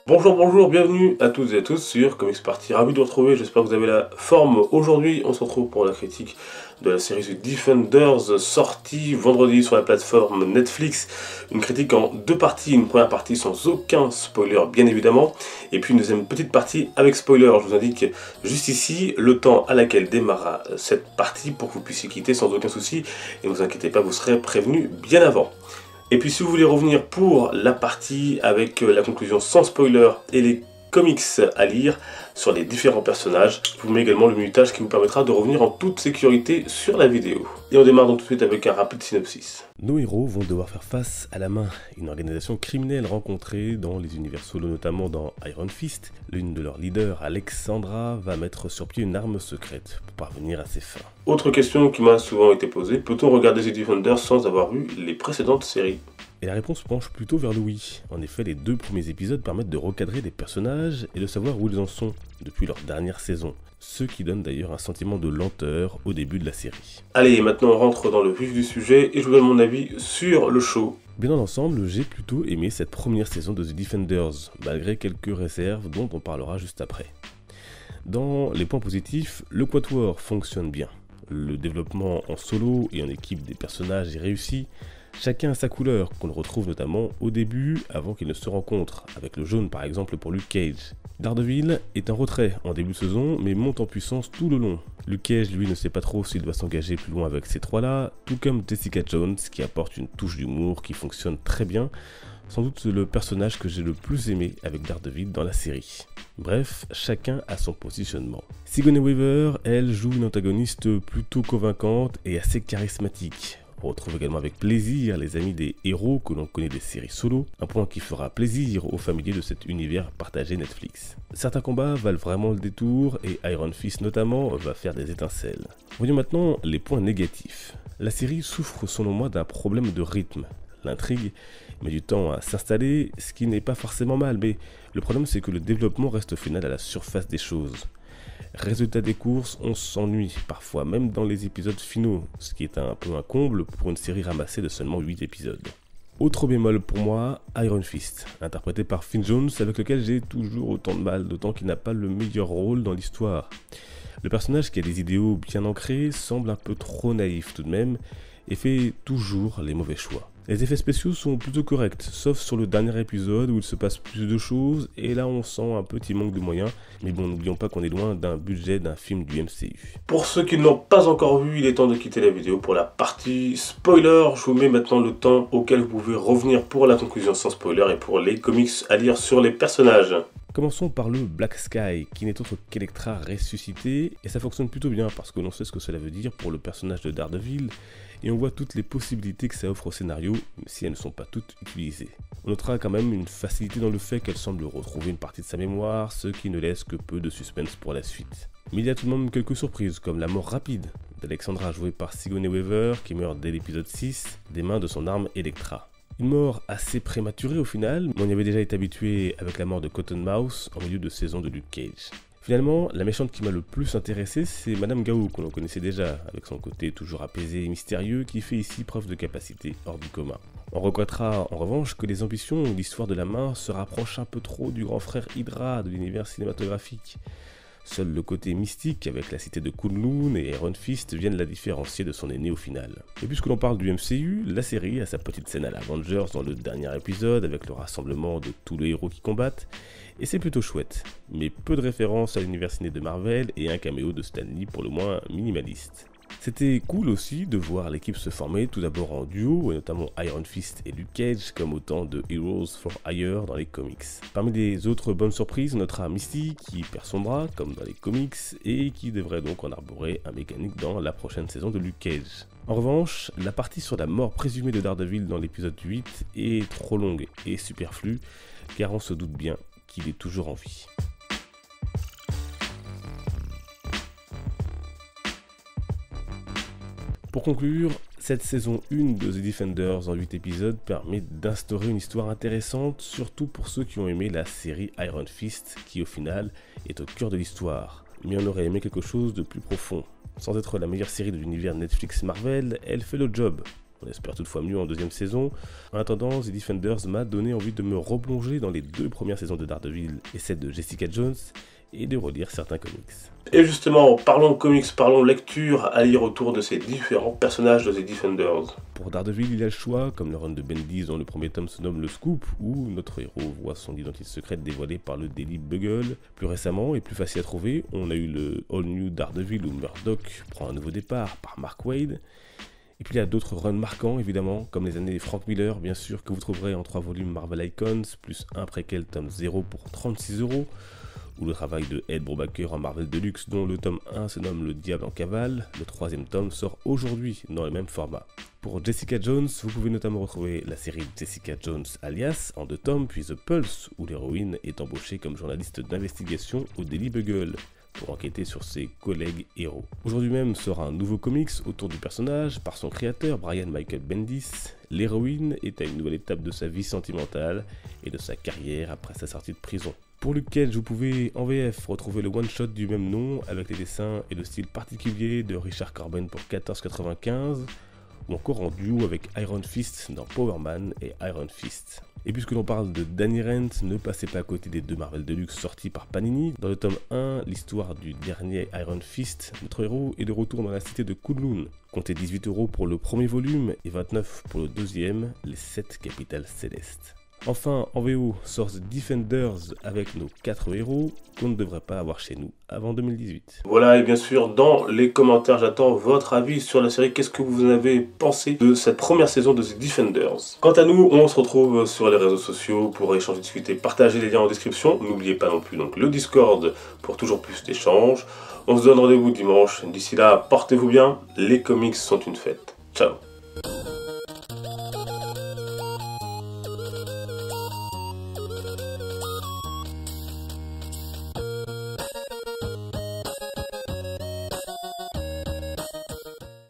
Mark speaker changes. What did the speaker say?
Speaker 1: Bonjour, bienvenue à toutes et à tous sur Comics Party, ravi de vous retrouver, j'espère que vous avez la forme. Aujourd'hui, on se retrouve pour la critique de la série The Defenders, sortie vendredi sur la plateforme Netflix. Une critique en deux parties, une première partie sans aucun spoiler bien évidemment, et puis une deuxième petite partie avec spoiler. Je vous indique juste ici le temps à laquelle démarra cette partie pour que vous puissiez quitter sans aucun souci, et ne vous inquiétez pas, vous serez prévenu bien avant. Et puis si vous voulez revenir pour la partie avec la conclusion sans spoiler et les comics à lire sur les différents personnages, je vous mets également le minutage qui vous permettra de revenir en toute sécurité sur la vidéo. Et on démarre donc tout de suite avec un rapide synopsis.
Speaker 2: Nos héros vont devoir faire face à la main, une organisation criminelle rencontrée dans les univers solo, notamment dans Iron Fist. L'une de leurs leaders, Alexandra, va mettre sur pied une arme secrète pour parvenir à ses fins.
Speaker 1: Autre question qui m'a souvent été posée, peut-on regarder The Defenders sans avoir vu les précédentes séries ?
Speaker 2: Et la réponse penche plutôt vers le oui. En effet, les deux premiers épisodes permettent de recadrer des personnages et de savoir où ils en sont depuis leur dernière saison. Ce qui donne d'ailleurs un sentiment de lenteur au début de la série.
Speaker 1: Allez, maintenant on rentre dans le vif du sujet et je vous donne mon avis sur le show.
Speaker 2: Bien dans l'ensemble, j'ai plutôt aimé cette première saison de The Defenders, malgré quelques réserves dont on parlera juste après. Dans les points positifs, le quatuor fonctionne bien. Le développement en solo et en équipe des personnages est réussi. Chacun a sa couleur, qu'on le retrouve notamment au début, avant qu'ils ne se rencontrent, avec le jaune par exemple pour Luke Cage. Daredevil est en retrait en début de saison, mais monte en puissance tout le long. Luke Cage, lui, ne sait pas trop s'il doit s'engager plus loin avec ces trois-là, tout comme Jessica Jones, qui apporte une touche d'humour qui fonctionne très bien, sans doute le personnage que j'ai le plus aimé avec Daredevil dans la série. Bref, chacun a son positionnement. Sigourney Weaver, elle, joue une antagoniste plutôt convaincante et assez charismatique. On retrouve également avec plaisir les amis des héros que l'on connaît des séries solo, un point qui fera plaisir aux familiers de cet univers partagé Netflix. Certains combats valent vraiment le détour et Iron Fist notamment va faire des étincelles. Voyons maintenant les points négatifs. La série souffre selon moi d'un problème de rythme. L'intrigue met du temps à s'installer, ce qui n'est pas forcément mal, mais le problème c'est que le développement reste au final à la surface des choses. Résultat des courses, on s'ennuie, parfois même dans les épisodes finaux, ce qui est un peu un comble pour une série ramassée de seulement 8 épisodes. Autre bémol pour moi, Iron Fist, interprété par Finn Jones, avec lequel j'ai toujours autant de mal, d'autant qu'il n'a pas le meilleur rôle dans l'histoire. Le personnage qui a des idéaux bien ancrés semble un peu trop naïf tout de même, et fait toujours les mauvais choix. Les effets spéciaux sont plutôt corrects, sauf sur le dernier épisode où il se passe plus de choses, et là on sent un petit manque de moyens, mais bon, n'oublions pas qu'on est loin d'un budget d'un film du MCU.
Speaker 1: Pour ceux qui ne l'ont pas encore vu, il est temps de quitter la vidéo pour la partie spoiler. Je vous mets maintenant le temps auquel vous pouvez revenir pour la conclusion sans spoiler et pour les comics à lire sur les personnages.
Speaker 2: Commençons par le Black Sky, qui n'est autre qu'Electra ressuscité, et ça fonctionne plutôt bien parce que l'on sait ce que cela veut dire pour le personnage de Daredevil, et on voit toutes les possibilités que ça offre au scénario, même si elles ne sont pas toutes utilisées. On notera quand même une facilité dans le fait qu'elle semble retrouver une partie de sa mémoire, ce qui ne laisse que peu de suspense pour la suite. Mais il y a tout de même quelques surprises, comme la mort rapide d'Alexandra jouée par Sigourney Weaver, qui meurt dès l'épisode 6, des mains de son arme Electra. Une mort assez prématurée au final, mais on y avait déjà été habitué avec la mort de Cottonmouth en milieu de saison de Luke Cage. Finalement, la méchante qui m'a le plus intéressé, c'est Madame Gao, que l'on connaissait déjà, avec son côté toujours apaisé et mystérieux, qui fait ici preuve de capacité hors du commun. On regrettera en revanche que les ambitions ou l'histoire de la main se rapprochent un peu trop du grand frère Hydra de l'univers cinématographique. Seul le côté mystique avec la cité de Kunlun et Iron Fist viennent la différencier de son aîné au final. Et puisque l'on parle du MCU, la série a sa petite scène à l'Avengers dans le dernier épisode avec le rassemblement de tous les héros qui combattent, et c'est plutôt chouette, mais peu de références à l'univers ciné de Marvel et un caméo de Stan Lee pour le moins minimaliste. C'était cool aussi de voir l'équipe se former tout d'abord en duo, et notamment Iron Fist et Luke Cage, comme autant de Heroes for Hire dans les comics. Parmi les autres bonnes surprises, on notera Misty qui perd son bras, comme dans les comics, et qui devrait donc en arborer un mécanique dans la prochaine saison de Luke Cage. En revanche, la partie sur la mort présumée de Daredevil dans l'épisode 8 est trop longue et superflue, car on se doute bien qu'il est toujours en vie. Pour conclure, cette saison 1 de The Defenders en 8 épisodes permet d'instaurer une histoire intéressante, surtout pour ceux qui ont aimé la série Iron Fist, qui au final est au cœur de l'histoire. Mais on aurait aimé quelque chose de plus profond. Sans être la meilleure série de l'univers Netflix Marvel, elle fait le job. On espère toutefois mieux en deuxième saison. En attendant, The Defenders m'a donné envie de me replonger dans les 2 premières saisons de Daredevil et celle de Jessica Jones et de relire certains comics.
Speaker 1: Et justement, parlons comics, parlons lecture à lire autour de ces différents personnages de The Defenders.
Speaker 2: Pour Daredevil, il y a le choix, comme le run de Bendis dont le premier tome se nomme Le Scoop, où notre héros voit son identité secrète dévoilée par le Daily Bugle. Plus récemment et plus facile à trouver, on a eu le All New Daredevil où Murdock prend un nouveau départ par Mark Waid. Et puis il y a d'autres runs marquants évidemment, comme les années Frank Miller bien sûr, que vous trouverez en 3 volumes Marvel Icons, plus un préquel tome 0 pour 36€, ou le travail de Ed Brubaker en Marvel Deluxe dont le tome 1 se nomme Le Diable en cavale. Le 3e tome sort aujourd'hui dans le même format. Pour Jessica Jones, vous pouvez notamment retrouver la série Jessica Jones Alias en 2 tomes, puis The Pulse où l'héroïne est embauchée comme journaliste d'investigation au Daily Bugle pour enquêter sur ses collègues héros. Aujourd'hui même sort un nouveau comics autour du personnage par son créateur Brian Michael Bendis. L'héroïne est à une nouvelle étape de sa vie sentimentale et de sa carrière après sa sortie de prison. Pour Luke Cage, vous pouvez en VF retrouver le one-shot du même nom avec les dessins et le style particulier de Richard Corben pour 14,95 ou encore en duo avec Iron Fist dans Power Man et Iron Fist. Et puisque l'on parle de Danny Rand, ne passez pas à côté des 2 Marvel Deluxe sortis par Panini. Dans le tome 1, l'histoire du dernier Iron Fist, notre héros est de retour dans la cité de Kunlun. Comptez 18€ pour le premier volume et 29 pour le deuxième, les 7 capitales célestes. Enfin, en VO sort The Defenders avec nos 4 héros qu'on ne devrait pas avoir chez nous avant 2018.
Speaker 1: Voilà, et bien sûr, dans les commentaires, j'attends votre avis sur la série. Qu'est-ce que vous en avez pensé de cette première saison de The Defenders? Quant à nous, on se retrouve sur les réseaux sociaux pour échanger, discuter, partager les liens en description. N'oubliez pas non plus donc le Discord pour toujours plus d'échanges. On se donne rendez-vous dimanche. D'ici là, portez-vous bien. Les comics sont une fête. Ciao.